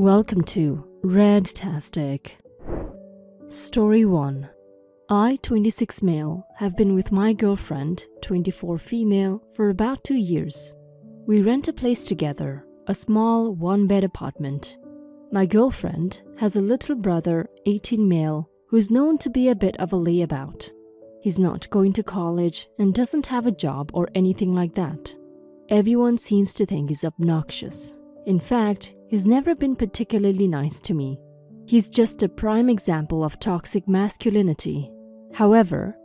Welcome to Redtastic. Story 1. I, 26 male, have been with my girlfriend, 24 female, for about 2 years. We rent a place together, a small one-bed apartment. My girlfriend has a little brother, 18 male, who is known to be a bit of a layabout. He's not going to college and doesn't have a job or anything like that. Everyone seems to think he's obnoxious. In fact, he's never been particularly nice to me. He's just a prime example of toxic masculinity. However,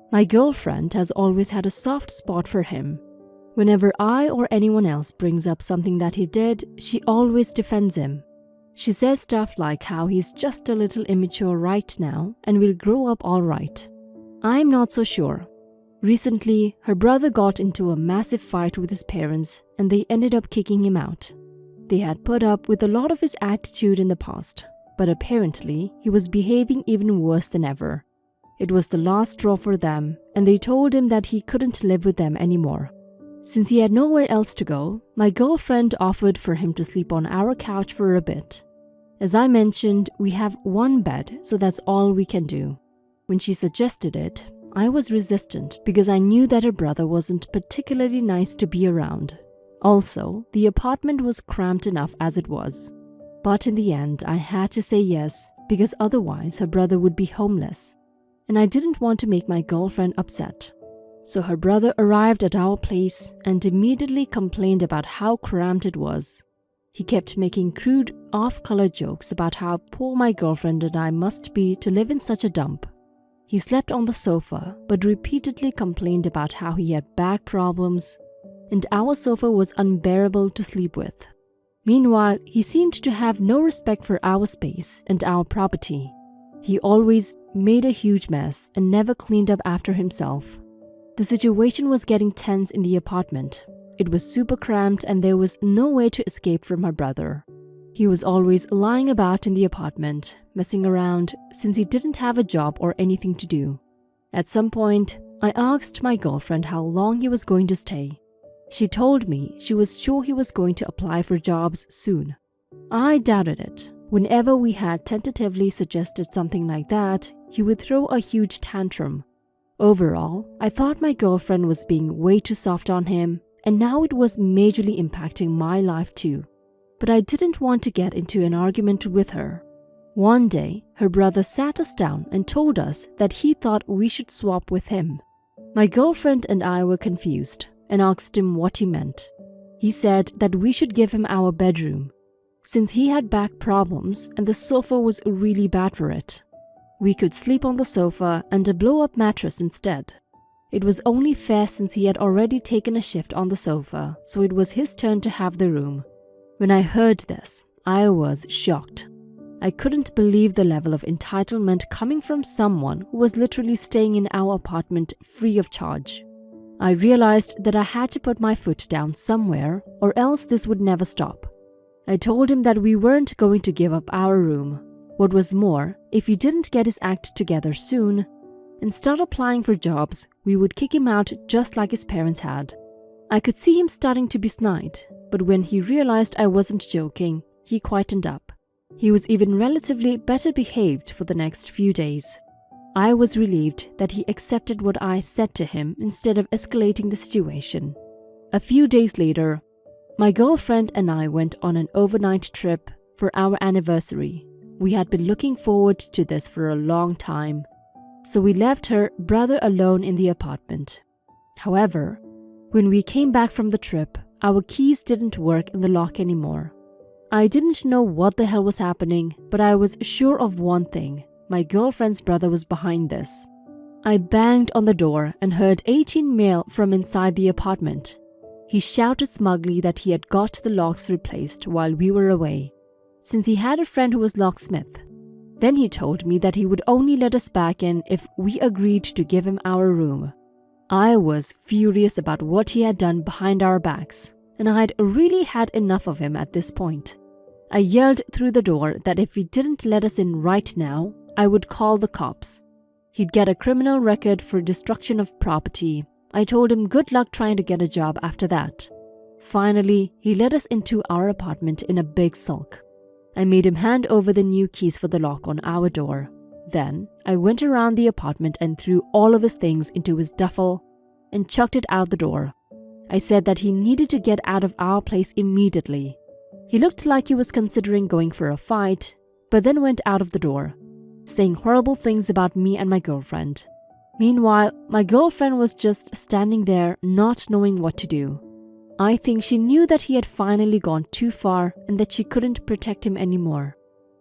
my girlfriend has always had a soft spot for him. Whenever I or anyone else brings up something that he did, she always defends him. She says stuff like how he's just a little immature right now and will grow up all right. I'm not so sure. Recently, her brother got into a massive fight with his parents and they ended up kicking him out. They had put up with a lot of his attitude in the past, but apparently he was behaving even worse than ever. It was the last straw for them and they told him that he couldn't live with them anymore. Since he had nowhere else to go, my girlfriend offered for him to sleep on our couch for a bit. As I mentioned, we have one bed, so that's all we can do. When she suggested it, I was resistant because I knew that her brother wasn't particularly nice to be around. Also, the apartment was cramped enough as it was. But in the end, I had to say yes because otherwise her brother would be homeless. And I didn't want to make my girlfriend upset. So her brother arrived at our place and immediately complained about how cramped it was. He kept making crude, off-color jokes about how poor my girlfriend and I must be to live in such a dump. He slept on the sofa but repeatedly complained about how he had back problems and our sofa was unbearable to sleep with. Meanwhile, he seemed to have no respect for our space and our property. He always made a huge mess and never cleaned up after himself. The situation was getting tense in the apartment. It was super cramped and there was no way to escape from her brother. He was always lying about in the apartment, messing around since he didn't have a job or anything to do. At some point, I asked my girlfriend how long he was going to stay. She told me she was sure he was going to apply for jobs soon. I doubted it. Whenever we had tentatively suggested something like that, he would throw a huge tantrum. Overall, I thought my girlfriend was being way too soft on him, and now it was majorly impacting my life too. But I didn't want to get into an argument with her. One day, her brother sat us down and told us that he thought we should swap with him. My girlfriend and I were confused and asked him what he meant. He said that we should give him our bedroom, since he had back problems and the sofa was really bad for it. We could sleep on the sofa and a blow-up mattress instead. It was only fair since he had already taken a shift on the sofa, so it was his turn to have the room. When I heard this, I was shocked. I couldn't believe the level of entitlement coming from someone who was literally staying in our apartment free of charge. I realized that I had to put my foot down somewhere or else this would never stop. I told him that we weren't going to give up our room. What was more, if he didn't get his act together soon and start applying for jobs, we would kick him out just like his parents had. I could see him starting to be snide, but when he realized I wasn't joking, he quietened up. He was even relatively better behaved for the next few days. I was relieved that he accepted what I said to him instead of escalating the situation. A few days later, my girlfriend and I went on an overnight trip for our anniversary. We had been looking forward to this for a long time, so we left her brother alone in the apartment. However, when we came back from the trip, our keys didn't work in the lock anymore. I didn't know what the hell was happening, but I was sure of one thing. My girlfriend's brother was behind this. I banged on the door and heard 18 male from inside the apartment. He shouted smugly that he had got the locks replaced while we were away, since he had a friend who was locksmith. Then he told me that he would only let us back in if we agreed to give him our room. I was furious about what he had done behind our backs, and I'd really had enough of him at this point. I yelled through the door that if he didn't let us in right now, I would call the cops. He'd get a criminal record for destruction of property. I told him good luck trying to get a job after that. Finally, he led us into our apartment in a big sulk. I made him hand over the new keys for the lock on our door. Then, I went around the apartment and threw all of his things into his duffel and chucked it out the door. I said that he needed to get out of our place immediately. He looked like he was considering going for a fight, but then went out of the door, saying horrible things about me and my girlfriend. Meanwhile, my girlfriend was just standing there, not knowing what to do. I think she knew that he had finally gone too far and that she couldn't protect him anymore.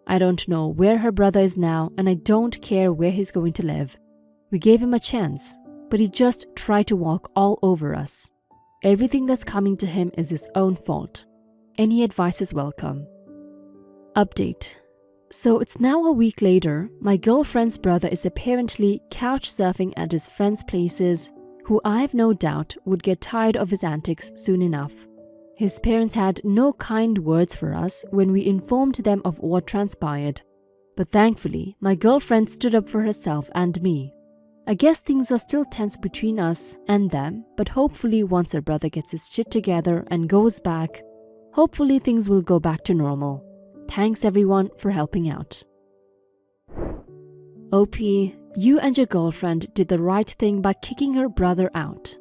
I don't know where her brother is now, and I don't care where he's going to live. We gave him a chance, but he just tried to walk all over us. Everything that's coming to him is his own fault. Any advice is welcome. Update. So it's now a week later. My girlfriend's brother is apparently couch surfing at his friends' places, who I have no doubt would get tired of his antics soon enough. His parents had no kind words for us when we informed them of what transpired. But thankfully, my girlfriend stood up for herself and me. I guess things are still tense between us and them, but hopefully once her brother gets his shit together and goes back, hopefully things will go back to normal. Thanks everyone for helping out. OP, you and your girlfriend did the right thing by kicking her brother out.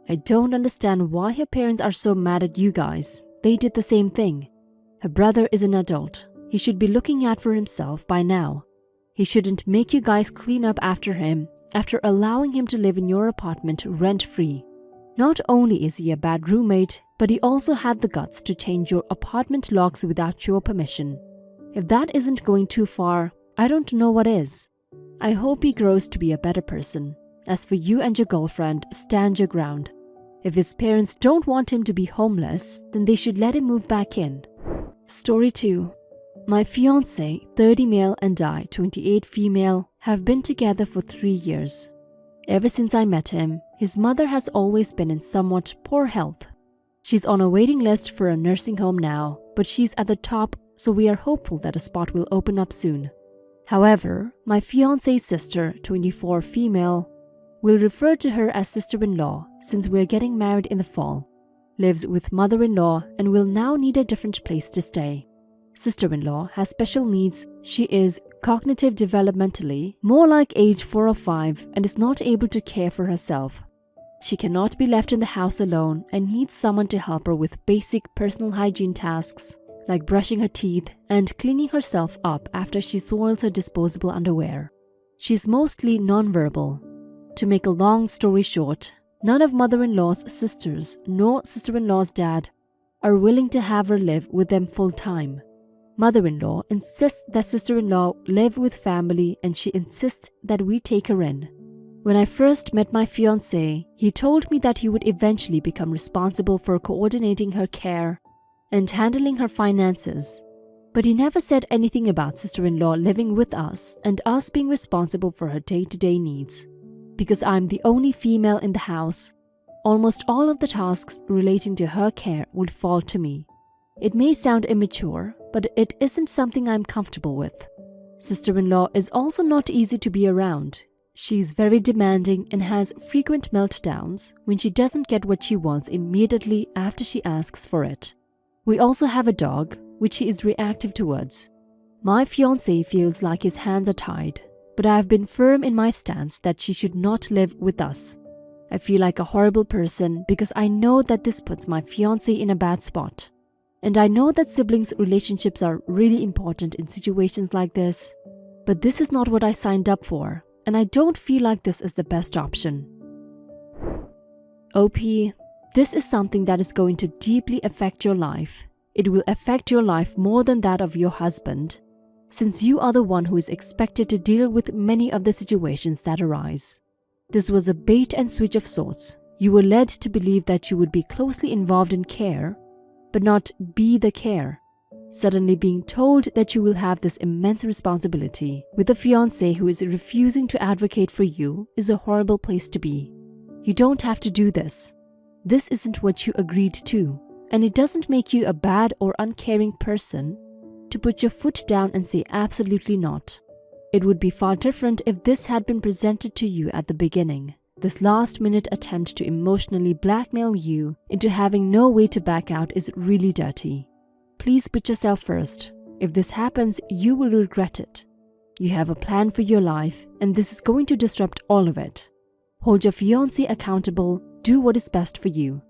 I don't understand why her parents are so mad at you guys. They did the same thing. Her brother is an adult. He should be looking out for himself by now. He shouldn't make you guys clean up after him after allowing him to live in your apartment rent-free. Not only is he a bad roommate, but he also had the guts to change your apartment locks without your permission. If that isn't going too far, I don't know what is. I hope he grows to be a better person. As for you and your girlfriend, stand your ground. If his parents don't want him to be homeless, then they should let him move back in. Story 2. My fiancé, 30 male, and I, 28 female, have been together for 3 years. Ever since I met him, his mother has always been in somewhat poor health. She's on a waiting list for a nursing home now, but she's at the top, so we are hopeful that a spot will open up soon. However, my fiancé's sister, 24 female, we'll refer to her as sister-in-law since we're getting married in the fall, lives with mother-in-law and will now need a different place to stay. Sister-in-law has special needs. She is cognitive developmentally more like age 4 or 5 and is not able to care for herself. She cannot be left in the house alone and needs someone to help her with basic personal hygiene tasks like brushing her teeth and cleaning herself up after she soils her disposable underwear. She's mostly non-verbal. To make a long story short, none of mother-in-law's sisters nor sister-in-law's dad are willing to have her live with them full-time. Mother-in-law insists that sister-in-law live with family and she insists that we take her in. When I first met my fiancé, he told me that he would eventually become responsible for coordinating her care and handling her finances. But he never said anything about sister-in-law living with us and us being responsible for her day-to-day needs. Because I'm the only female in the house, almost all of the tasks relating to her care would fall to me. It may sound immature, but it isn't something I'm comfortable with. Sister-in-law is also not easy to be around. She's very demanding and has frequent meltdowns when she doesn't get what she wants immediately after she asks for it. We also have a dog, which he is reactive towards. My fiancé feels like his hands are tied, but I have been firm in my stance that she should not live with us. I feel like a horrible person because I know that this puts my fiancé in a bad spot. And I know that siblings' relationships are really important in situations like this. But this is not what I signed up for, and I don't feel like this is the best option. OP, this is something that is going to deeply affect your life. It will affect your life more than that of your husband, since you are the one who is expected to deal with many of the situations that arise. This was a bait and switch of sorts. You were led to believe that you would be closely involved in care, but not be the care. Suddenly being told that you will have this immense responsibility with a fiancé who is refusing to advocate for you is a horrible place to be. You don't have to do this. This isn't what you agreed to, and it doesn't make you a bad or uncaring person to put your foot down and say absolutely not. It would be far different if this had been presented to you at the beginning. This last-minute attempt to emotionally blackmail you into having no way to back out is really dirty. Please put yourself first. If this happens, you will regret it. You have a plan for your life, and this is going to disrupt all of it. Hold your fiancé accountable, do what is best for you.